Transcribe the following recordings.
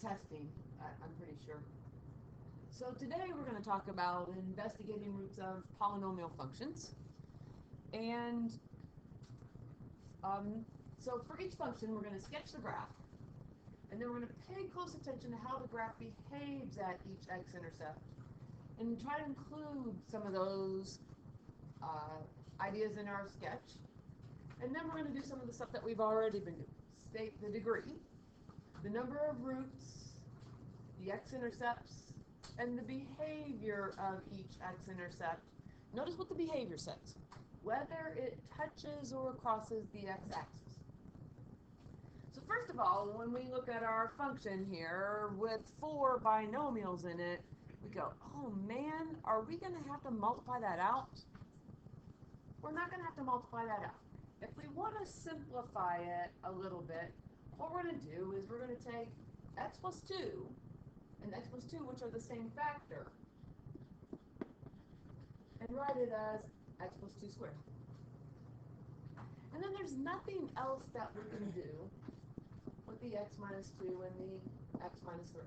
testing, I'm pretty sure. So today we're going to talk about investigating roots of polynomial functions. And um, so for each function, we're going to sketch the graph. And then we're going to pay close attention to how the graph behaves at each x-intercept. And try to include some of those ideas in our sketch. And then we're going to do some of the stuff that we've already been doing. State the degree, the number of roots, the x-intercepts, and the behavior of each x-intercept. Notice what the behavior says. Whether it touches or crosses the x-axis. So first of all, when we look at our function here with 4 binomials in it, we go, oh man, are we going to have to multiply that out? We're not going to have to multiply that out. If we want to simplify it a little bit, what we're going to do is we're going to take x plus 2 and x plus 2, which are the same factor, and write it as x plus 2 squared. And then there's nothing else that we can do with the x minus 2 and the x minus 3.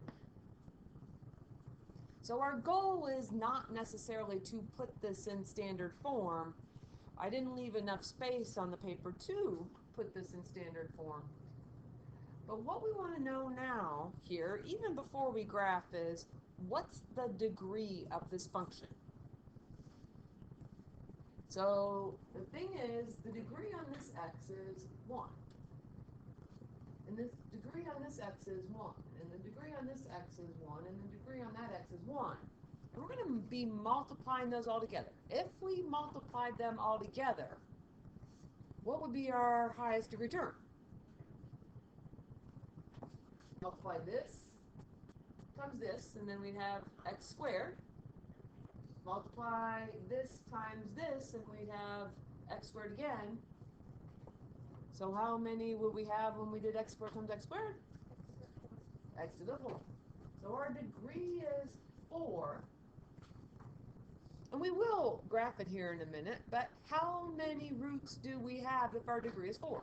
So our goal is not necessarily to put this in standard form. I didn't leave enough space on the paper to put this in standard form. But what we want to know now here, even before we graph, is what's the degree of this function? So the thing is, the degree on this x is 1. And this degree on this x is 1. And the degree on this x is 1. And the degree on that x is 1. And we're going to be multiplying those all together. If we multiplied them all together, what would be our highest degree term? Multiply this times this, and then we'd have x squared. Multiply this times this, and we'd have x squared again. So how many would we have when we did x squared times x squared? X to the 4. So our degree is 4. And we will graph it here in a minute, but how many roots do we have if our degree is 4?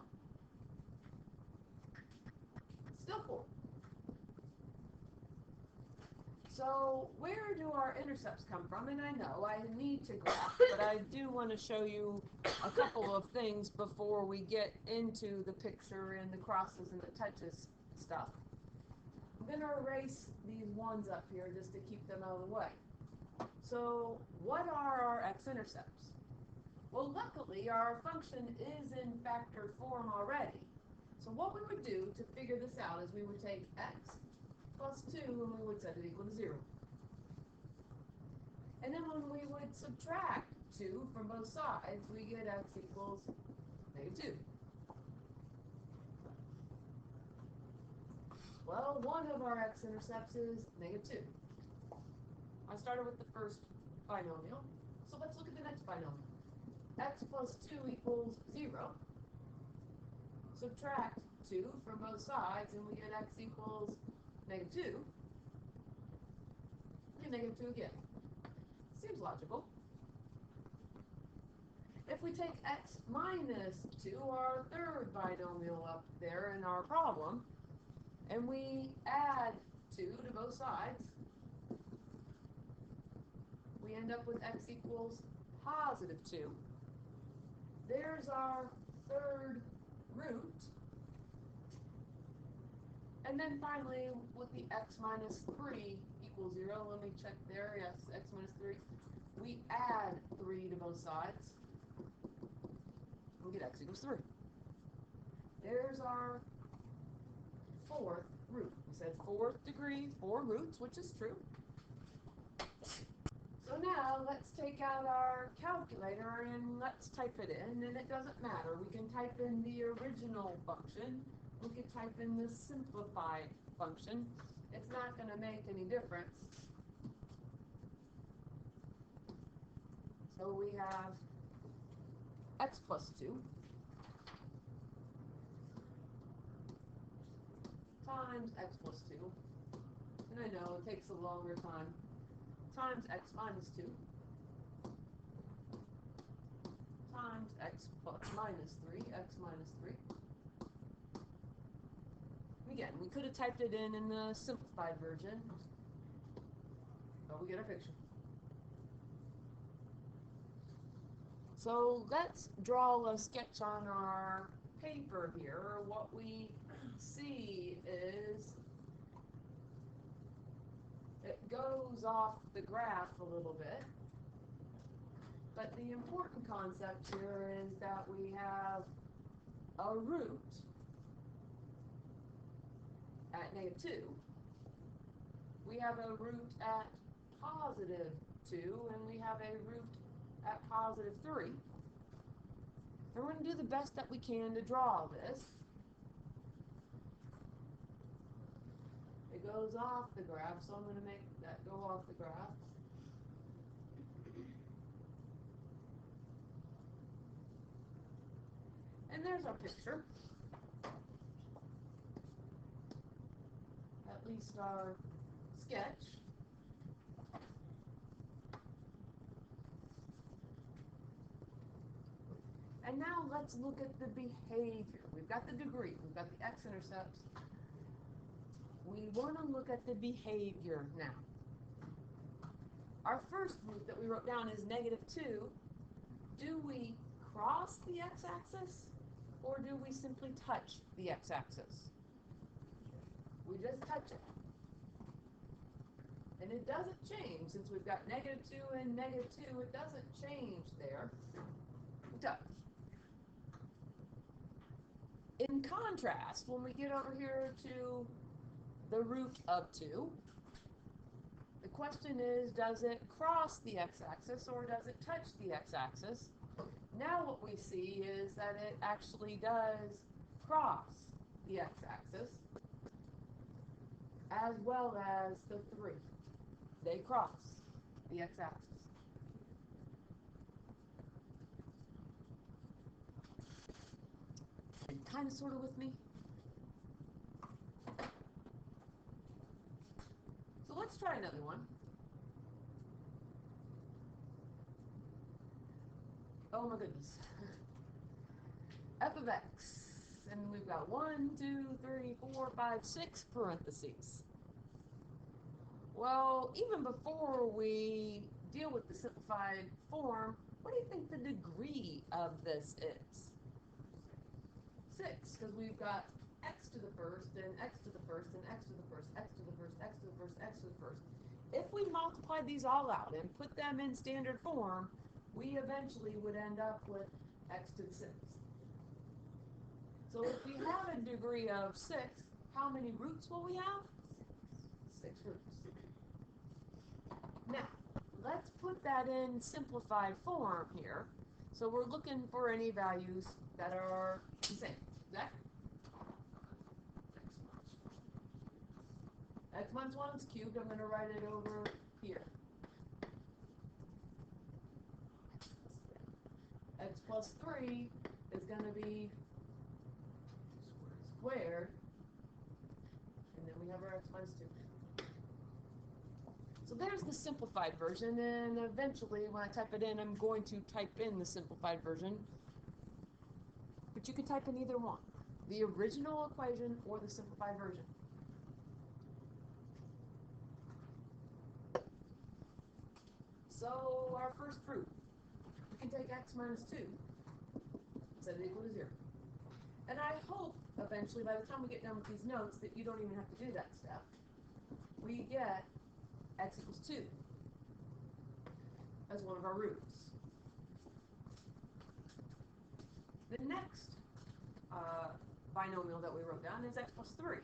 Still 4. So where do our intercepts come from? And I know I need to graph, but I do want to show you a couple of things before we get into the picture and the crosses and the touches stuff. I'm going to erase these ones up here just to keep them out of the way. So what are our x-intercepts? Well, luckily our function is in factor form already. So what we would do to figure this out is we would take x plus 2 and we would set it equal to 0. And then when we would subtract 2 from both sides, we get x equals -2. Well, one of our x-intercepts is -2. I started with the first binomial, so let's look at the next binomial. X plus 2 equals 0. Subtract 2 from both sides, and we get x equals -2. And -2 again. Seems logical. If we take x minus 2, our third binomial up there in our problem, and we add 2 to both sides, we end up with x equals +2. There's our third root. And then finally, with the x minus 3 equals 0, let me check there, yes, x minus 3, we add 3 to both sides, we get x equals 3. There's our fourth root. We said fourth degree, 4 roots, which is true. So now let's take out our calculator and let's type it in, and it doesn't matter. We can type in the original function. We can type in the simplified function. It's not going to make any difference. So we have x plus 2 times x plus 2, and I know it takes a longer time, times x minus 2 times x plus minus 3, x minus 3. We again, we could have typed it in the simplified version, but we get our picture. So let's draw a sketch on our paper here. What we see is it goes off the graph a little bit, but the important concept here is that we have a root at -2. We have a root at +2, and we have a root at +3. And we're going to do the best that we can to draw this. It goes off the graph, so I'm going to make that go off the graph. And there's our picture. At least our sketch. And now let's look at the behavior. We've got the degree, we've got the x-intercepts. We want to look at the behavior now. Our first root that we wrote down is -2. Do we cross the x-axis, or do we simply touch the x-axis? We just touch it. And it doesn't change, since we've got -2 and -2, it doesn't change there. We touch. In contrast, when we get over here to the root of 2, the question is, does it cross the x-axis or does it touch the x-axis? Now what we see is that it actually does cross the x-axis, as well as the 3. They cross the x-axis. Kind of sort of with me. So let's try another one. Oh my goodness. F of x. And we've got 1, 2, 3, 4, 5, 6 parentheses. Well, even before we deal with the simplified form, what do you think the degree of this is? 6, because we've got x to the first, and x to the first, and x to the first, x to the first, x to the first, x to the first. If we multiply these all out and put them in standard form, we eventually would end up with x to the 6th. So if we have a degree of 6, how many roots will we have? 6 roots. Now, let's put that in simplified form here. So we're looking for any values that are the same. Exactly. X minus 1 is cubed. I'm going to write it over here. X plus 3 is going to be squared. And then we have our x minus 2. So there's the simplified version, and eventually when I type it in, I'm going to type in the simplified version. But you can type in either one, the original equation or the simplified version. So our first root, we can take x minus 2, set it equal to 0. And I hope eventually, by the time we get done with these notes, that you don't even have to do that step. We get x equals 2 as one of our roots. The next binomial that we wrote down is x plus 3.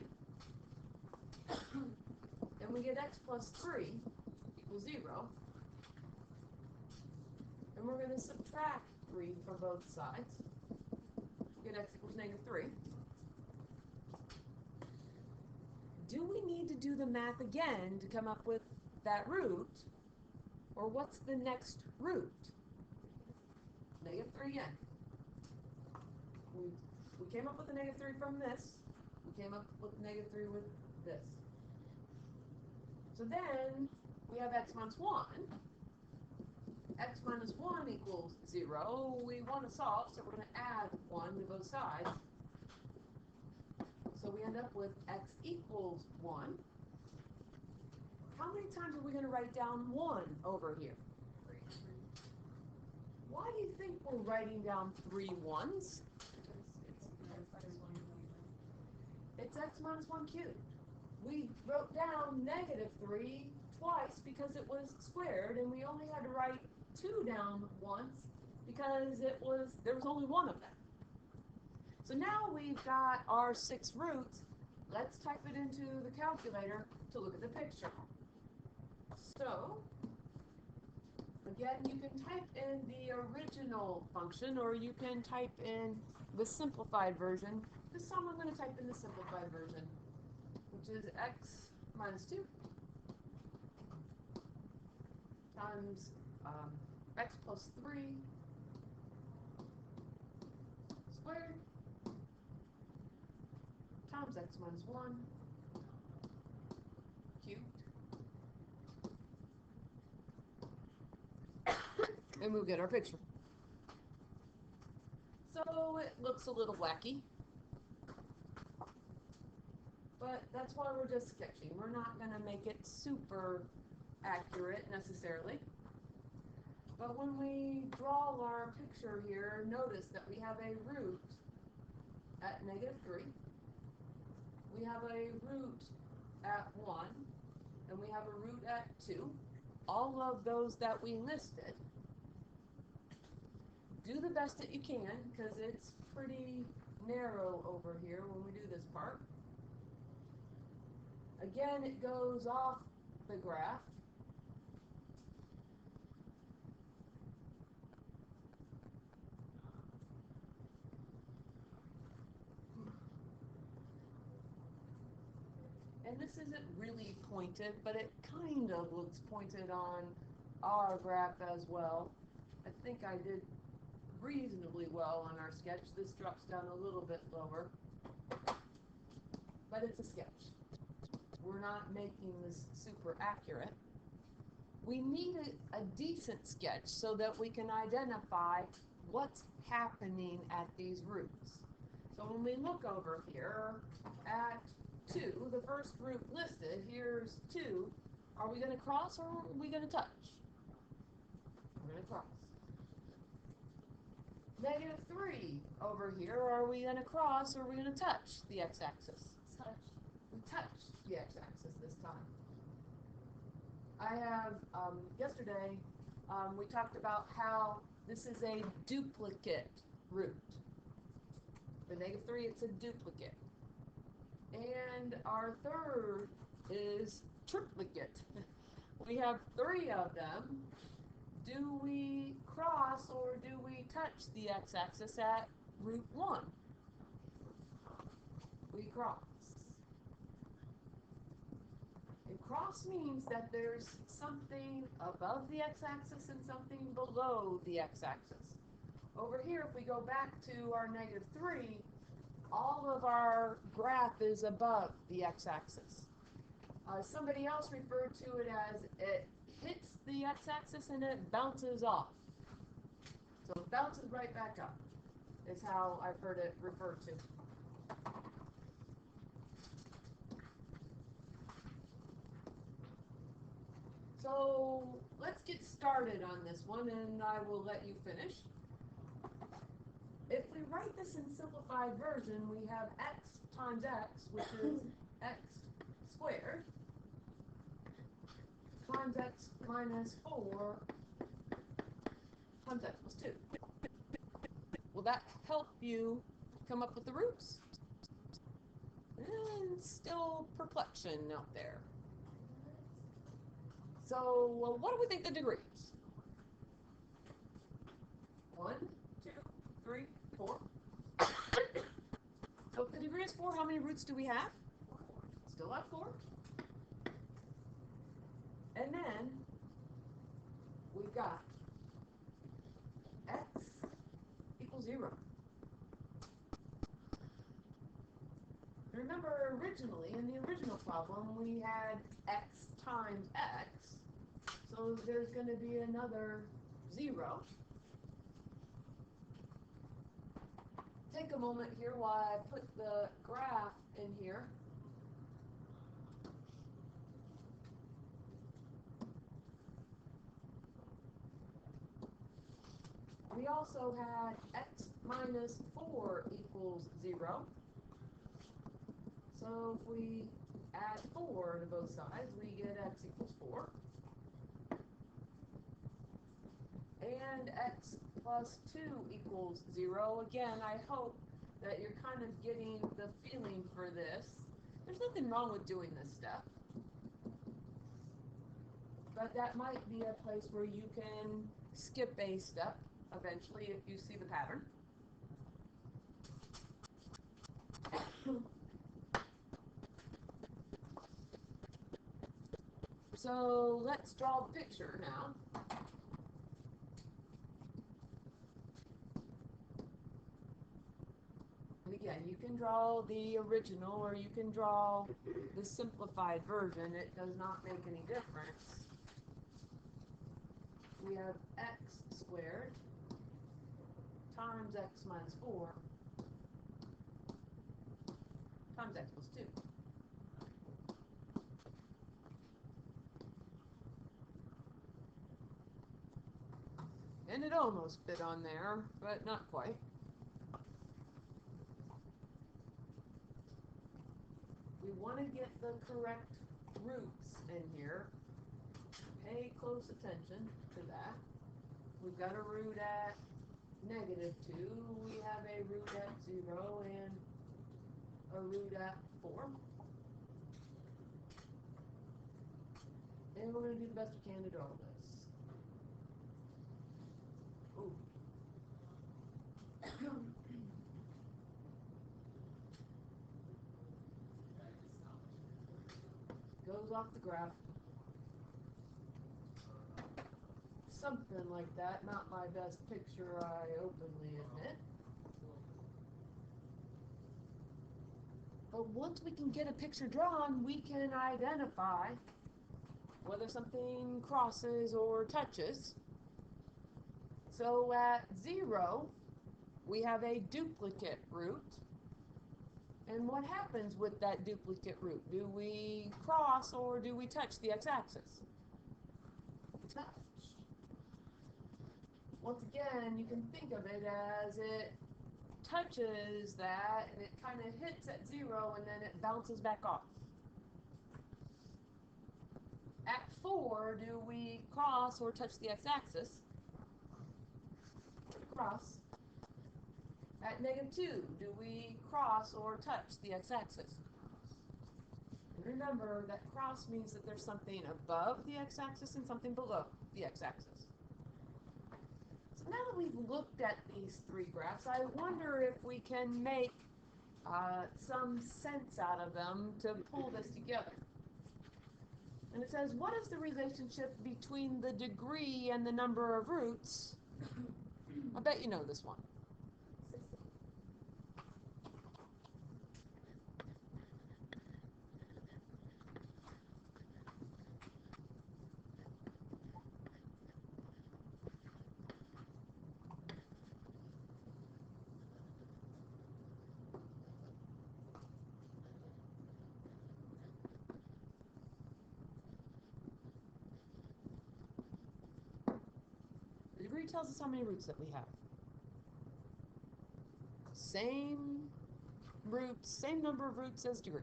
And we get x plus 3 equals 0. And we're going to subtract 3 from both sides. Get x equals -3. Do we need to do the math again to come up with that root? Or what's the next root? -3 again. We came up with a -3 from this. We came up with -3 with this. So then we have x minus 1. X minus 1 equals 0. We want to solve, so we're going to add 1 to both sides. So So we end up with x equals 1. How many times are we going to write down 1 over here? Why do you think we're writing down 3 1s? It's x minus 1 cubed. We wrote down negative 3 twice because it was squared, and we only had to write 2 down once because there was only 1 of them. So now we've got our 6 roots. Let's type it into the calculator to look at the picture. So, again, you can type in the original function, or you can type in the simplified version. This time I'm going to type in the simplified version, which is x minus 2 times x plus 3 squared times x minus 1 cubed. And we'll get our picture. So it looks a little wacky, but that's why we're just sketching. We're not going to make it super accurate necessarily. But when we draw our picture here, notice that we have a root at negative 3. We have a root at 1. And we have a root at 2. All of those that we listed. Do the best that you can, because it's pretty narrow over here when we do this part. Again, it goes off the graph. And this isn't really pointed, but it kind of looks pointed on our graph as well. I think I did reasonably well on our sketch. This drops down a little bit lower, but it's a sketch. We're not making this super accurate. We need a decent sketch so that we can identify what's happening at these roots. So when we look over here at 2, the first root listed, here's 2. Are we going to cross or are we going to touch? We're going to cross. Negative 3 over here, are we going to cross or are we going to touch the x-axis? Touch. We touched the x-axis this time. I have, yesterday, we talked about how this is a duplicate root. The negative 3, it's a duplicate. And our third is triplicate. We have 3 of them. Do we cross or do we touch the x-axis at root 1? We cross. And cross means that there's something above the x-axis and something below the x-axis. Over here, if we go back to our negative 3, all of our graph is above the x-axis. Somebody else referred to it as it hits the x-axis and it bounces off. So it bounces right back up, is how I've heard it referred to. So let's get started on this one, and I will let you finish. If we write this in simplified version, we have x times x, which is x squared, times x minus 4 times x plus 2. Will that help you come up with the roots? And still perplexion out there. So, what do we think the degree is? 1, 2, 3, 4. So if the degree is 4, how many roots do we have? Still have 4. And then we've got x equals 0. Remember, originally, in the original problem, we had x times x. So there's going to be another 0. take a moment here while I put the graph in here. We also had x minus 4 equals 0. So if we add 4 to both sides, we get x equals 4. And x plus 2 equals 0. Again, I hope that you're kind of getting the feeling for this. There's nothing wrong with doing this stuff. But that might be a place where you can skip a step eventually if you see the pattern. So let's draw the picture now. And again, you can draw the original or you can draw the simplified version. It does not make any difference. We have x squared times x minus 4 times x plus 2. And it almost fit on there, but not quite. We want to get the correct roots in here. Pay close attention to that. We've got a root at negative 2. We have a root at 0 and a root at 4. And we're going to do the best we can to draw this. Ooh. Goes off the graph. Something like that. Not my best picture, I openly admit. But once we can get a picture drawn, we can identify whether something crosses or touches. So at 0, we have a duplicate root. And what happens with that duplicate root? Do we cross or do we touch the x-axis? Touch. Once again, you can think of it as it touches that and it kind of hits at 0 and then it bounces back off. At 4, do we cross or touch the x-axis? Cross. At negative 2, do we cross or touch the x-axis? Remember that cross means that there's something above the x-axis and something below the x-axis. So now that we've looked at these 3 graphs, I wonder if we can make some sense out of them to pull this together. And it says, what is the relationship between the degree and the number of roots? I bet you know this one. The degree tells us how many roots that we have. Same roots, same number of roots as degree.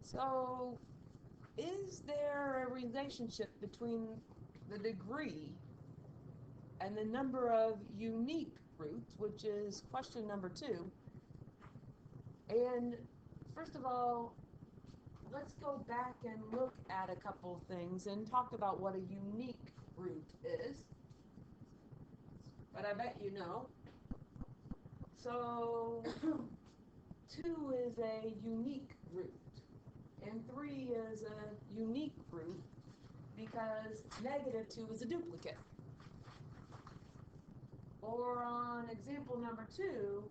So, is there a relationship between the degree and the number of unique roots, which is question number 2? And first of all, let's go back and look at a couple things and talk about what a unique root is. But I bet you know. So 2 is a unique root, and 3 is a unique root because negative 2 is a duplicate. Or on example number 2,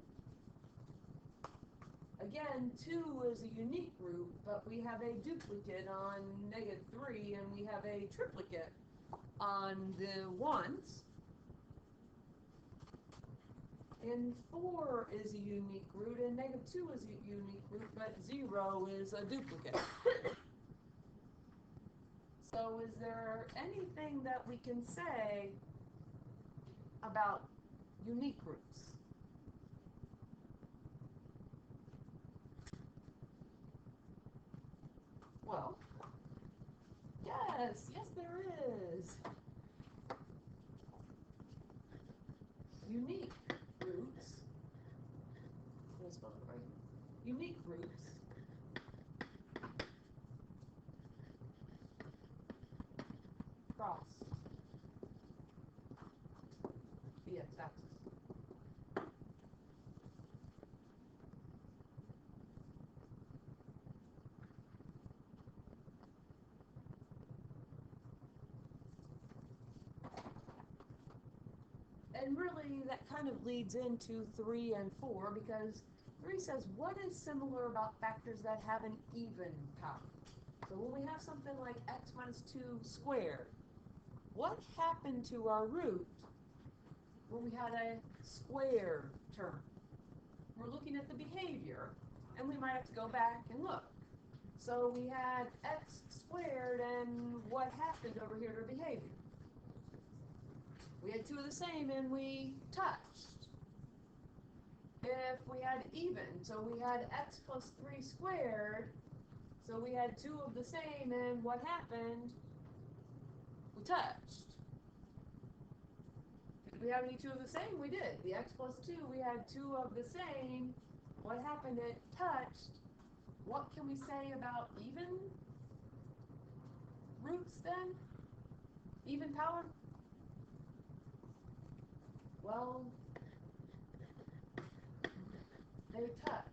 again, 2 is a unique root, but we have a duplicate on negative 3, and we have a triplicate on the 1s. And 4 is a unique root, and -2 is a unique root, but 0 is a duplicate. So is there anything that we can say about unique roots? Well, yes there is. Unique roots, did I spell it right? Unique roots cross the x-axis. And really, that kind of leads into 3 and 4, because 3 says, what is similar about factors that have an even power? So when we have something like x minus 2 squared, what happened to our root when we had a square term? We're looking at the behavior, and we might have to go back and look. So we had x squared, and what happened over here to behavior? We had 2 of the same, and we touched. If we had even, so we had x plus 3 squared, so we had 2 of the same, and what happened? We touched. Did we have any 2 of the same? We did. The x plus 2, we had 2 of the same. What happened? It touched. What can we say about even roots then? Even power? Well, they touch.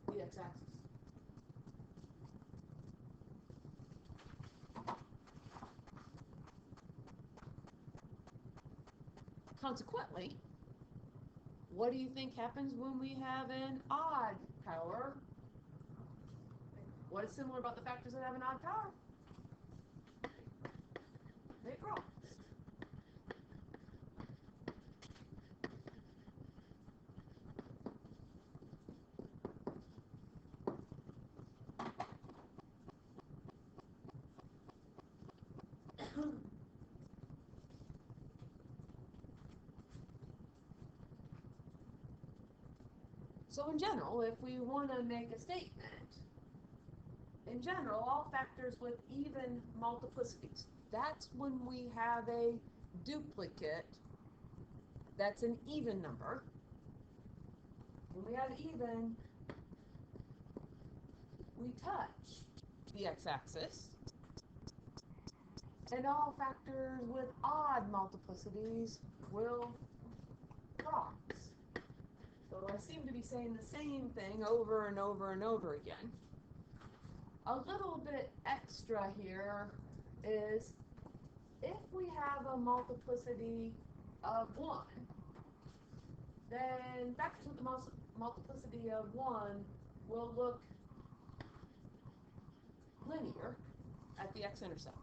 The x-axis. Consequently, what do you think happens when we have an odd power? What is similar about the factors that have an odd power? They cross. So in general, if we want to make a statement, in general, all factors with even multiplicities, that's when we have a duplicate that's an even number. When we have even, we touch the x-axis. And all factors with odd multiplicities will cross. So I seem to be saying the same thing over and over and over again. A little bit extra here is if we have a multiplicity of 1, then factors with the multiplicity of 1 will look linear at the x-intercept.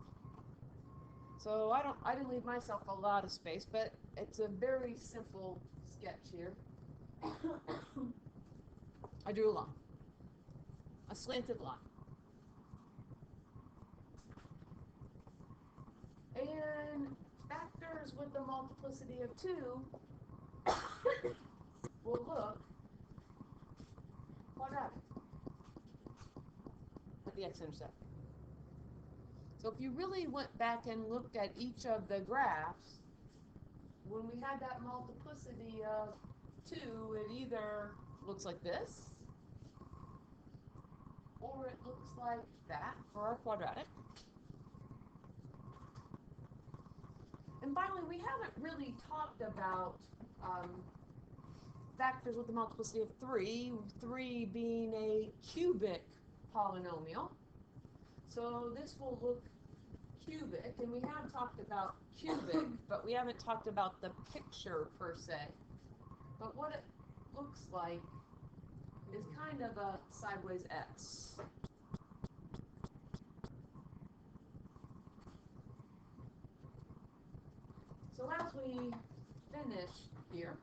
So I didn't leave myself a lot of space, but it's a very simple sketch here. I drew a line, a slanted line. And factors with the multiplicity of 2 will look quadratic at the x-intercept. So if you really went back and looked at each of the graphs, when we had that multiplicity of 2, it either looks like this, or it looks like that for our quadratic. And finally, we haven't really talked about factors with the multiplicity of 3, 3 being a cubic polynomial. So this will look cubic, and we have talked about cubic, but we haven't talked about the picture per se. But what it looks like is kind of a sideways S. So as we finish here,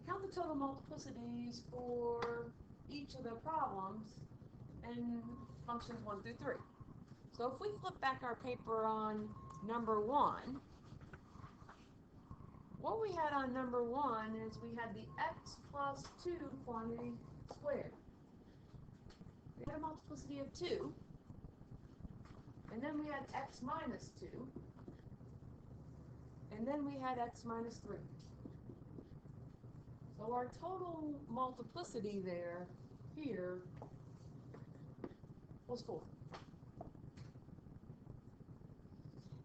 count the total multiplicities for each of the problems in functions 1 through 3. So if we flip back our paper on number 1, what we had on number 1 is we had the x plus 2 quantity squared. We had a multiplicity of 2, and then we had x minus 2, and then we had x minus 3. So our total multiplicity here was 4.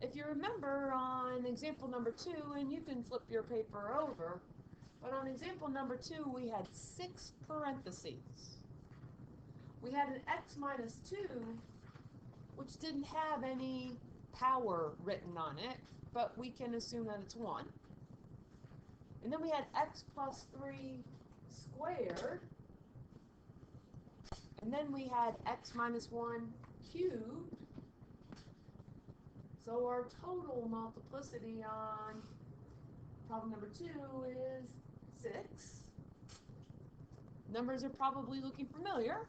If you remember on example number 2, and you can flip your paper over, but on example number 2 we had 6 parentheses. We had an x minus 2, which didn't have any power written on it, but we can assume that it's 1. And then we had x plus 3 squared, and then we had x minus 1 cubed. So our total multiplicity on problem number 2 is 6. Numbers are probably looking familiar.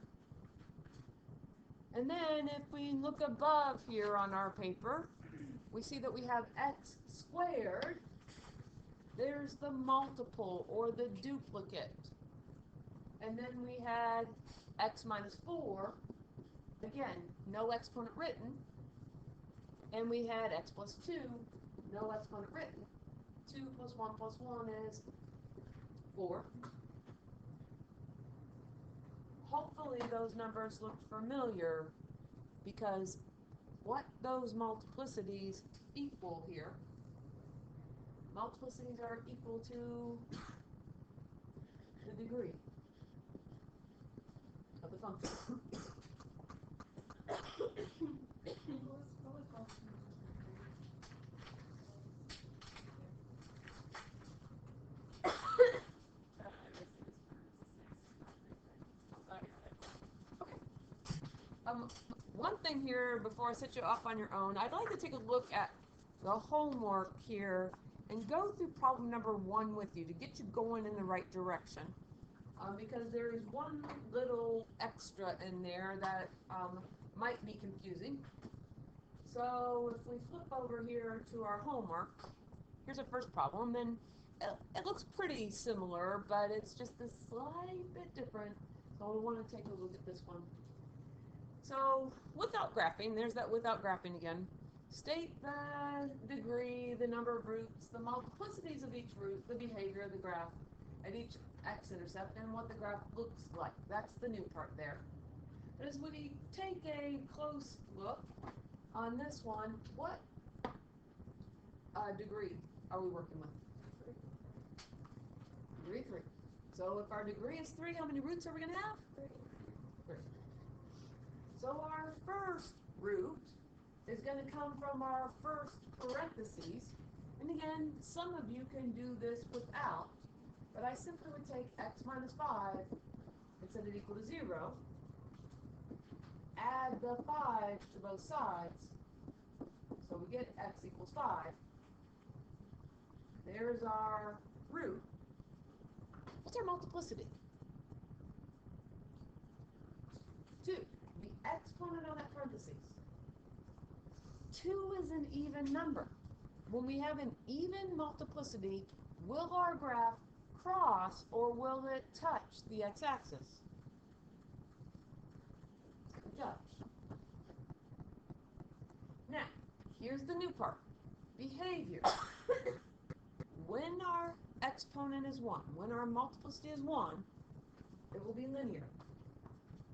And then if we look above here on our paper, we see that we have x squared. There's the multiple or the duplicate. And then we had x minus 4. Again, no exponent written. And we had x plus 2, no exponent written. 2 plus 1 plus 1 is 4. Hopefully those numbers look familiar, because what those multiplicities equal here, multiplicities are equal to the degree of the function. One thing here before I set you off on your own, I'd like to take a look at the homework here and go through problem number 1 with you to get you going in the right direction. Because there is one little extra in there that might be confusing. So if we flip over here to our homework, here's our first problem, and it looks pretty similar, but it's just a slight bit different. So we want to take a look at this one. So without graphing, there's that without graphing again. State the degree, the number of roots, the multiplicities of each root, the behavior of the graph at each x-intercept, and what the graph looks like. That's the new part there. But as we take a close look on this one, what degree are we working with? Degree 3. So if our degree is 3, how many roots are we going to have? 3. So our first root is going to come from our first parentheses. And again, some of you can do this without, but I simply would take x minus 5 and set it equal to 0. Add the 5 to both sides, so we get x equals 5. There's our root. What's our multiplicity? 2. The exponent on that parentheses. 2 is an even number. When we have an even multiplicity, will our graph cross or will it touch the x-axis? Judge. Now, here's the new part. Behavior. When our exponent is 1, when our multiplicity is 1, it will be linear.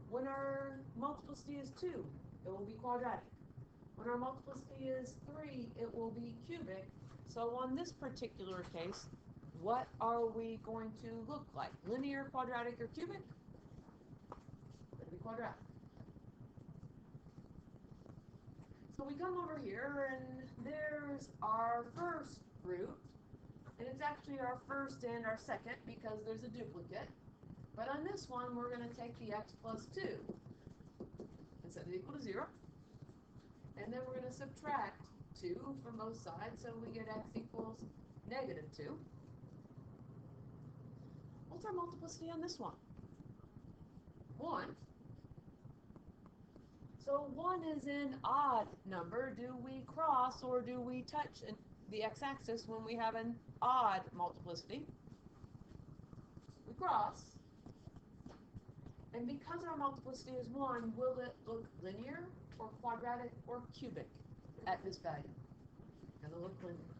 When our multiplicity is 2, it will be quadratic. When our multiplicity is 3, it will be cubic. So on this particular case, what are we going to look like? Linear, quadratic, or cubic? It'll be quadratic. So we come over here, and there's our first root. And it's actually our first and our second because there's a duplicate. But on this one, we're going to take the x plus 2 and set it equal to 0. And then we're going to subtract 2 from both sides, so we get x equals -2. What's our multiplicity on this one? 1. So 1 is an odd number. Do we cross or do we touch the x-axis when we have an odd multiplicity? We cross. And because our multiplicity is 1, will it look linear or quadratic or cubic at this value? It'll look linear.